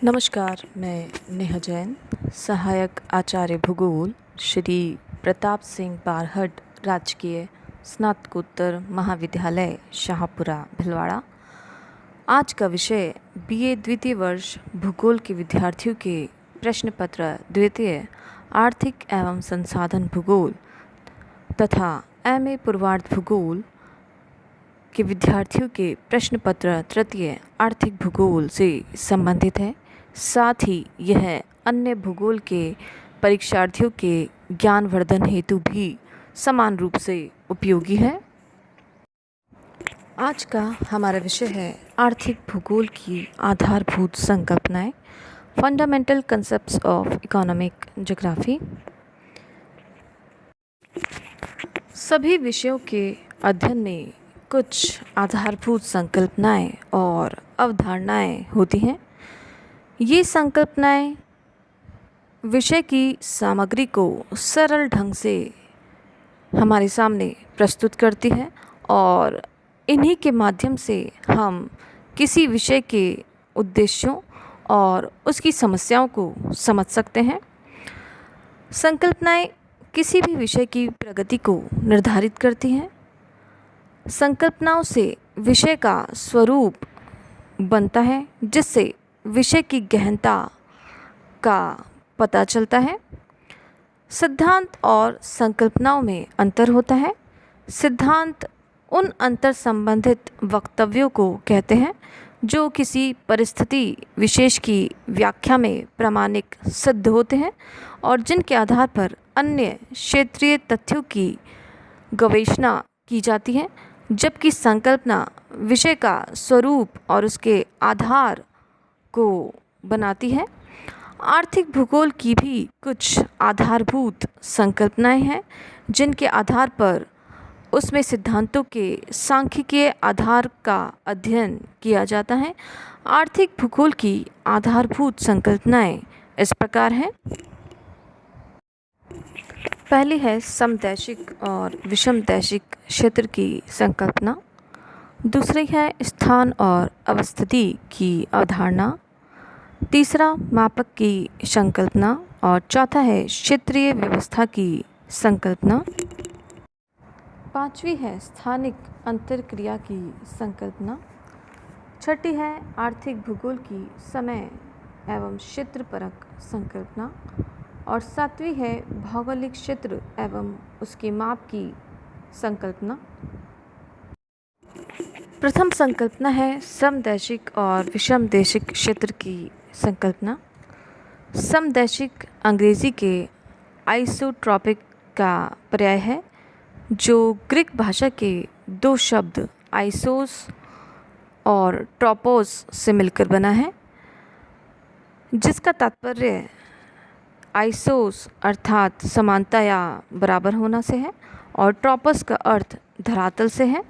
नमस्कार, मैं नेहा जैन, सहायक आचार्य भूगोल, श्री प्रताप सिंह बारहट राजकीय स्नातकोत्तर महाविद्यालय शाहपुरा भिलवाड़ा। आज का विषय बीए द्वितीय वर्ष भूगोल के विद्यार्थियों के प्रश्न पत्र द्वितीय आर्थिक एवं संसाधन भूगोल तथा एमए पूर्वार्ध भूगोल के विद्यार्थियों के प्रश्न पत्र तृतीय आर्थिक भूगोल से संबंधित है। साथ ही यह अन्य भूगोल के परीक्षार्थियों के ज्ञानवर्धन हेतु भी समान रूप से उपयोगी है। आज का हमारा विषय है आर्थिक भूगोल की आधारभूत संकल्पनाएं, fundamental concepts of economic geography. सभी विषयों के अध्ययन में कुछ आधारभूत संकल्पनाएं और अवधारणाएं होती हैं। ये संकल्पनाएं विषय की सामग्री को सरल ढंग से हमारे सामने प्रस्तुत करती है और इन्हीं के माध्यम से हम किसी विषय के उद्देश्यों और उसकी समस्याओं को समझ सकते हैं। संकल्पनाएं किसी भी विषय की प्रगति को निर्धारित करती हैं। संकल्पनाओं से विषय का स्वरूप बनता है, जिससे विषय की गहनता का पता चलता है। सिद्धांत और संकल्पनाओं में अंतर होता है। सिद्धांत उन अंतर संबंधित वक्तव्यों को कहते हैं जो किसी परिस्थिति विशेष की व्याख्या में प्रामाणिक सिद्ध होते हैं और जिनके आधार पर अन्य क्षेत्रीय तथ्यों की गवेषणा की जाती है, जबकि संकल्पना विषय का स्वरूप और उसके आधार को बनाती है। आर्थिक भूगोल की भी कुछ आधारभूत संकल्पनाएं हैं जिनके आधार पर उसमें सिद्धांतों के सांख्यिकीय आधार का अध्ययन किया जाता है। आर्थिक भूगोल की आधारभूत संकल्पनाएं इस प्रकार हैं। पहली है समदैशिक और विषमदैशिक क्षेत्र की संकल्पना। दूसरी है स्थान और अवस्थिति की अवधारणा। तीसरा मापक की संकल्पना और चौथा है क्षेत्रीय व्यवस्था की संकल्पना। पांचवी है स्थानिक अंतरक्रिया की संकल्पना। छठी है आर्थिक भूगोल की समय एवं क्षेत्रपरक संकल्पना और सातवीं है भौगोलिक क्षेत्र एवं उसके माप की संकल्पना। प्रथम संकल्पना है समदैशिक और विषमदैशिक क्षेत्र की संकल्पना। समदैशिक अंग्रेजी के आइसोट्रॉपिक का पर्याय है, जो ग्रीक भाषा के दो शब्द आइसोस और ट्रोपोस से मिलकर बना है, जिसका तात्पर्य आइसोस अर्थात समानता या बराबर होना से है और ट्रोपोस का अर्थ धरातल से है।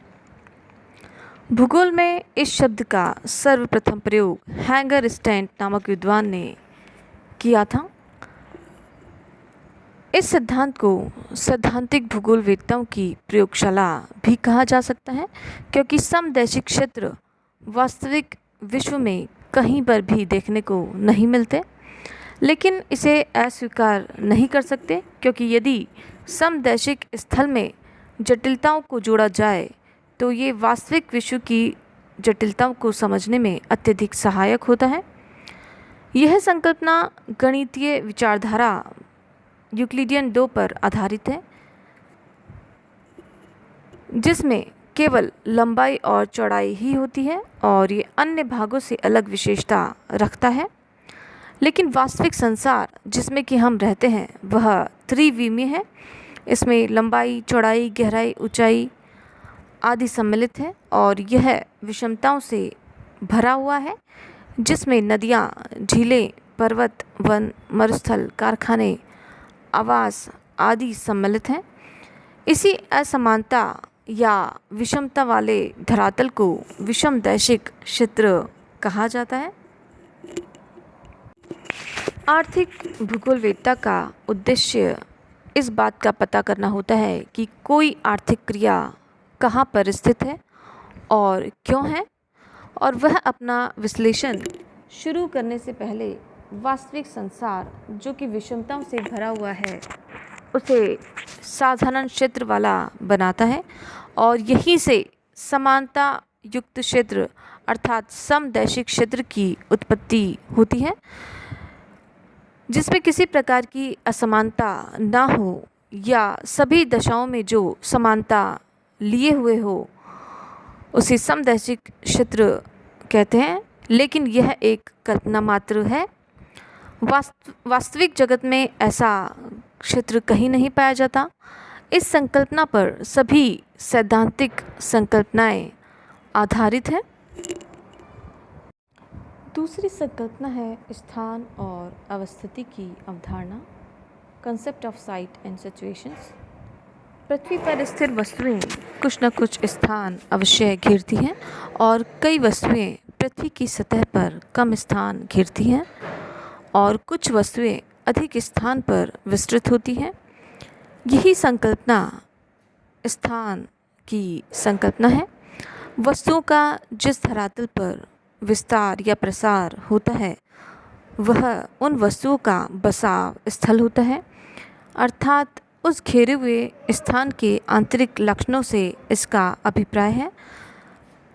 भूगोल में इस शब्द का सर्वप्रथम प्रयोग हैंगर स्टैंट नामक विद्वान ने किया था। इस सिद्धांत को सैद्धांतिक भूगोलवेत्ताओं की प्रयोगशाला भी कहा जा सकता है, क्योंकि समदैशिक क्षेत्र वास्तविक विश्व में कहीं पर भी देखने को नहीं मिलते। लेकिन इसे अस्वीकार नहीं कर सकते, क्योंकि यदि समदैशिक स्थल में जटिलताओं को जोड़ा जाए तो ये वास्तविक विश्व की जटिलताओं को समझने में अत्यधिक सहायक होता है। यह संकल्पना गणितीय विचारधारा यूक्लिडियन 2 पर आधारित है, जिसमें केवल लंबाई और चौड़ाई ही होती है और ये अन्य भागों से अलग विशेषता रखता है। लेकिन वास्तविक संसार जिसमें कि हम रहते हैं वह त्रिविमीय है। इसमें लंबाई, चौड़ाई, गहराई, ऊंचाई आदि सम्मिलित है और यह विषमताओं से भरा हुआ है, जिसमें नदियाँ, झीलें, पर्वत, वन, मरुस्थल, कारखाने, आवास आदि सम्मिलित हैं। इसी असमानता या विषमता वाले धरातल को विषमदैशिक क्षेत्र कहा जाता है। आर्थिक भूगोलवेत्ता का उद्देश्य इस बात का पता करना होता है कि कोई आर्थिक क्रिया कहाँ पर स्थित है और क्यों है, और वह अपना विश्लेषण शुरू करने से पहले वास्तविक संसार जो कि विषमताओं से भरा हुआ है उसे साधारण क्षेत्र वाला बनाता है और यहीं से समानता युक्त क्षेत्र अर्थात समदैशिक क्षेत्र की उत्पत्ति होती है, जिसमें किसी प्रकार की असमानता ना हो या सभी दशाओं में जो समानता लिए हुए हो उसे समदैशिक क्षेत्र कहते हैं। लेकिन यह एक कल्पना मात्र है। वास्तविक जगत में ऐसा क्षेत्र कहीं नहीं पाया जाता। इस संकल्पना पर सभी सैद्धांतिक संकल्पनाएं आधारित हैं। दूसरी संकल्पना है स्थान और अवस्थिति की अवधारणा, concept of site and situations. पृथ्वी पर स्थिर वस्तुएं कुछ न कुछ स्थान अवश्य घेरती हैं और कई वस्तुएं पृथ्वी की सतह पर कम स्थान घेरती हैं और कुछ वस्तुएं अधिक स्थान पर विस्तृत होती हैं। यही संकल्पना स्थान की संकल्पना है। वस्तुओं का जिस धरातल पर विस्तार या प्रसार होता है वह उन वस्तुओं का बसाव स्थल होता है, अर्थात उस घेरे हुए स्थान के आंतरिक लक्षणों से इसका अभिप्राय है।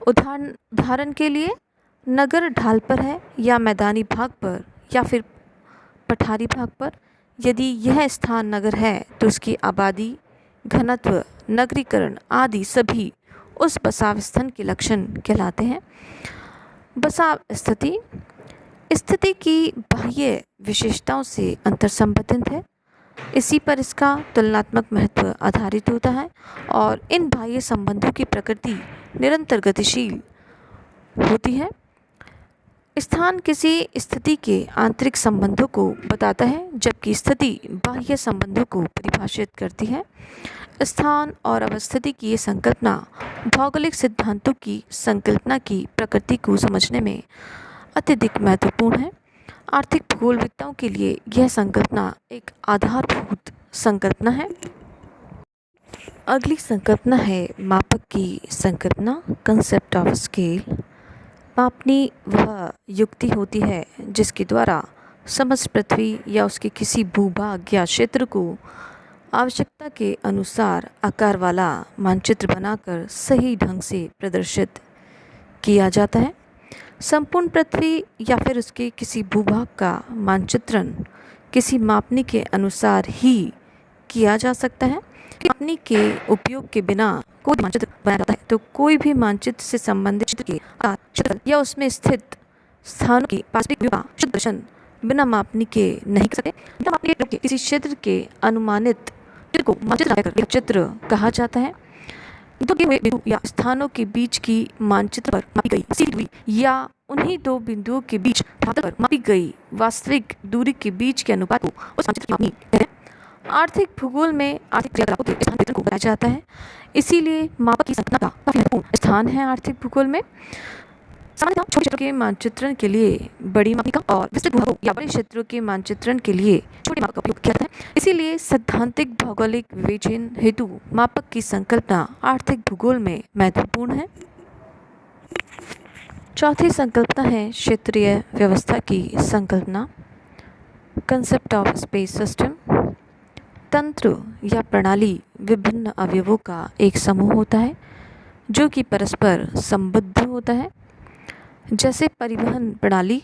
उदाहरण के लिए नगर ढाल पर है या मैदानी भाग पर या फिर पठारी भाग पर, यदि यह स्थान नगर है तो उसकी आबादी, घनत्व, नगरीकरण आदि सभी उस बसाव स्थान के लक्षण कहलाते हैं। बसाव स्थिति की बाह्य विशेषताओं से अंतर संबंधित है। इसी पर इसका तुलनात्मक महत्व आधारित होता है और इन बाह्य संबंधों की प्रकृति निरंतर गतिशील होती है। स्थान किसी स्थिति के आंतरिक संबंधों को बताता है, जबकि स्थिति बाह्य संबंधों को परिभाषित करती है। स्थान और अवस्थिति की ये संकल्पना भौगोलिक सिद्धांतों की संकल्पना की प्रकृति को समझने में अत्यधिक महत्वपूर्ण है। आर्थिक भूगोलविदों के लिए यह संकल्पना एक आधारभूत संकल्पना है। अगली संकल्पना है मापक की संकल्पना, कंसेप्ट ऑफ स्केल। मापनी वह युक्ति होती है जिसके द्वारा समस्त पृथ्वी या उसके किसी भूभाग या क्षेत्र को आवश्यकता के अनुसार आकार वाला मानचित्र बनाकर सही ढंग से प्रदर्शित किया जाता है। संपूर्ण पृथ्वी या फिर उसके किसी भूभाग का मानचित्रण किसी मापनी के अनुसार ही किया जा सकता है। मापनी के उपयोग के बिना कोई मानचित्र बनाया जाता है तो कोई भी मानचित्र से संबंधित क्षेत्र के आकार, क्षेत्र या उसमें स्थित स्थानों की वास्तविक व्यू का शुद्ध दर्शन बिना मापनी के नहीं कर सकते। बिना मापनी के किसी क्षेत्र के अनुमानित चित्र को मानचित्र चित्र कहा जाता है। दो दिए हुए बिंदु या स्थानों के बीच की मानचित्र पर मापी गई सीधी दूरी या उन्हीं दो बिंदुओं के बीच धरातल पर मापी गई वास्तविक दूरी के बीच के अनुपात को उस मानचित्र की मापनी कहते हैं। आर्थिक भूगोल में आर्थिक क्रियाकलापों के स्थान वितरण को बताया जाता है, इसीलिए मापक की संकल्पना का काफी महत्वपूर्ण स्थान है आर्थिक भूगोल में। सामान्यतः छोटे क्षेत्रों के मानचित्रण के लिए बड़ी मापनी का और विस्तृत भूभागों या बड़े क्षेत्रों के मानचित्रण के लिए छोटे मापक का उपयोग किया जाता है। इसीलिए सैद्धांतिक भौगोलिक विवेचन हेतु मापक की संकल्पना आर्थिक भूगोल में महत्वपूर्ण है। चौथी संकल्पना है क्षेत्रीय व्यवस्था की संकल्पना, कंसेप्ट ऑफ स्पेस सिस्टम। तंत्र या प्रणाली विभिन्न अवयवों का एक समूह होता है जो कि परस्पर संबद्ध होता है। जैसे परिवहन प्रणाली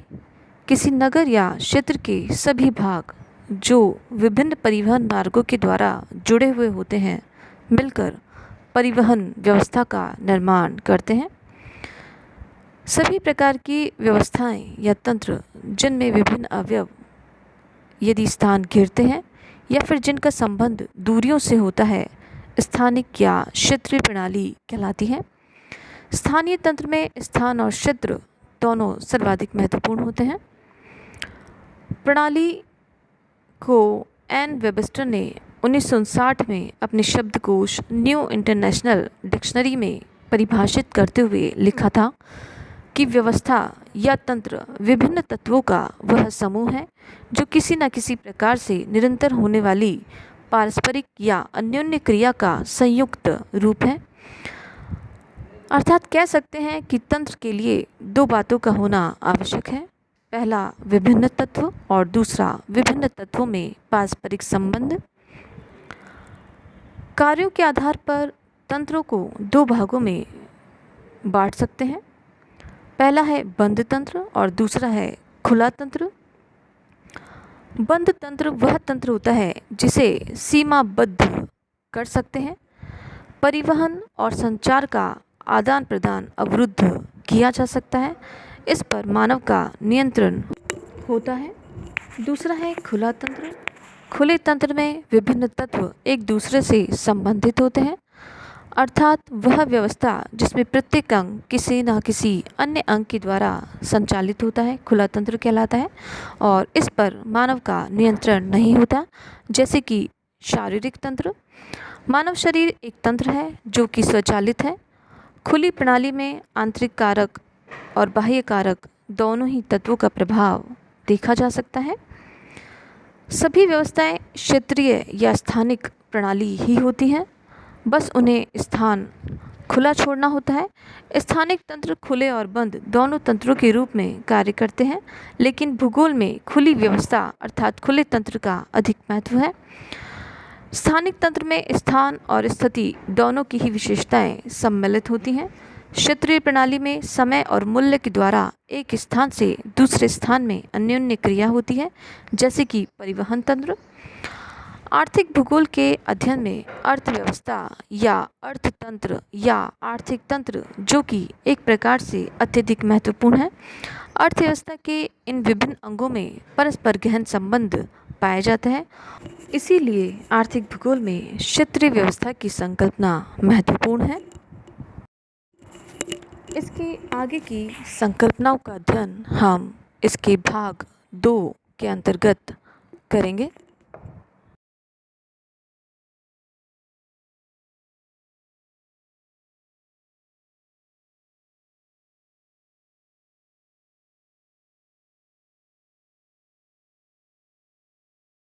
किसी नगर या क्षेत्र के सभी भाग जो विभिन्न परिवहन मार्गों के द्वारा जुड़े हुए होते हैं मिलकर परिवहन व्यवस्था का निर्माण करते हैं। सभी प्रकार की व्यवस्थाएं या तंत्र जिनमें विभिन्न अवयव यदि स्थान घेरते हैं या फिर जिनका संबंध दूरियों से होता है स्थानिक या क्षेत्रीय प्रणाली कहलाती है। स्थानीय तंत्र में स्थान और क्षेत्र दोनों सर्वाधिक महत्वपूर्ण होते हैं। प्रणाली को एन वेबस्टर ने 1959 में अपने शब्दकोश न्यू इंटरनेशनल डिक्शनरी में परिभाषित करते हुए लिखा था कि व्यवस्था या तंत्र विभिन्न तत्वों का वह समूह है जो किसी न किसी प्रकार से निरंतर होने वाली पारस्परिक या अन्योन्य क्रिया का संयुक्त रूप है। अर्थात कह सकते हैं कि तंत्र के लिए दो बातों का होना आवश्यक है। पहला विभिन्न तत्व और दूसरा विभिन्न तत्वों में पारस्परिक संबंध। कार्यों के आधार पर तंत्रों को दो भागों में बांट सकते हैं। पहला है बंद तंत्र और दूसरा है खुला तंत्र। बंद तंत्र वह तंत्र होता है जिसे सीमाबद्ध कर सकते हैं। परिवहन और संचार का आदान प्रदान अवरुद्ध किया जा सकता है, इस पर मानव का नियंत्रण होता है। दूसरा है खुला तंत्र। खुले तंत्र में विभिन्न तत्व एक दूसरे से संबंधित होते हैं, अर्थात वह व्यवस्था जिसमें प्रत्येक अंग किसी न किसी अन्य अंग के द्वारा संचालित होता है खुला तंत्र कहलाता है और इस पर मानव का नियंत्रण नहीं होता। जैसे कि शारीरिक तंत्र। मानव शरीर एक तंत्र है जो कि स्वचालित है। खुली प्रणाली में आंतरिक कारक और बाह्य कारक दोनों ही तत्वों का प्रभाव देखा जा सकता है। सभी व्यवस्थाएं क्षेत्रीय या स्थानिक प्रणाली ही होती हैं, बस उन्हें स्थान खुला छोड़ना होता है। स्थानिक तंत्र खुले और बंद दोनों तंत्रों के रूप में कार्य करते हैं, लेकिन भूगोल में खुली व्यवस्था अर्थात खुले तंत्र का अधिक महत्व है। स्थानिक तंत्र में स्थान और स्थिति दोनों की ही विशेषताएं सम्मिलित होती हैं। क्षेत्रीय प्रणाली में समय और मूल्य के द्वारा एक स्थान से दूसरे स्थान में अन्योन्य क्रिया होती है, जैसे कि परिवहन तंत्र। आर्थिक भूगोल के अध्ययन में अर्थव्यवस्था या अर्थतंत्र या आर्थिक तंत्र, जो कि एक प्रकार से अत्यधिक महत्वपूर्ण है, अर्थव्यवस्था के इन विभिन्न अंगों में परस्पर गहन संबंध पाया जाता है। इसीलिए आर्थिक भूगोल में क्षेत्रीय व्यवस्था की संकल्पना महत्वपूर्ण है। इसके आगे की संकल्पनाओं का अध्ययन हम इसके भाग 2 के अंतर्गत करेंगे।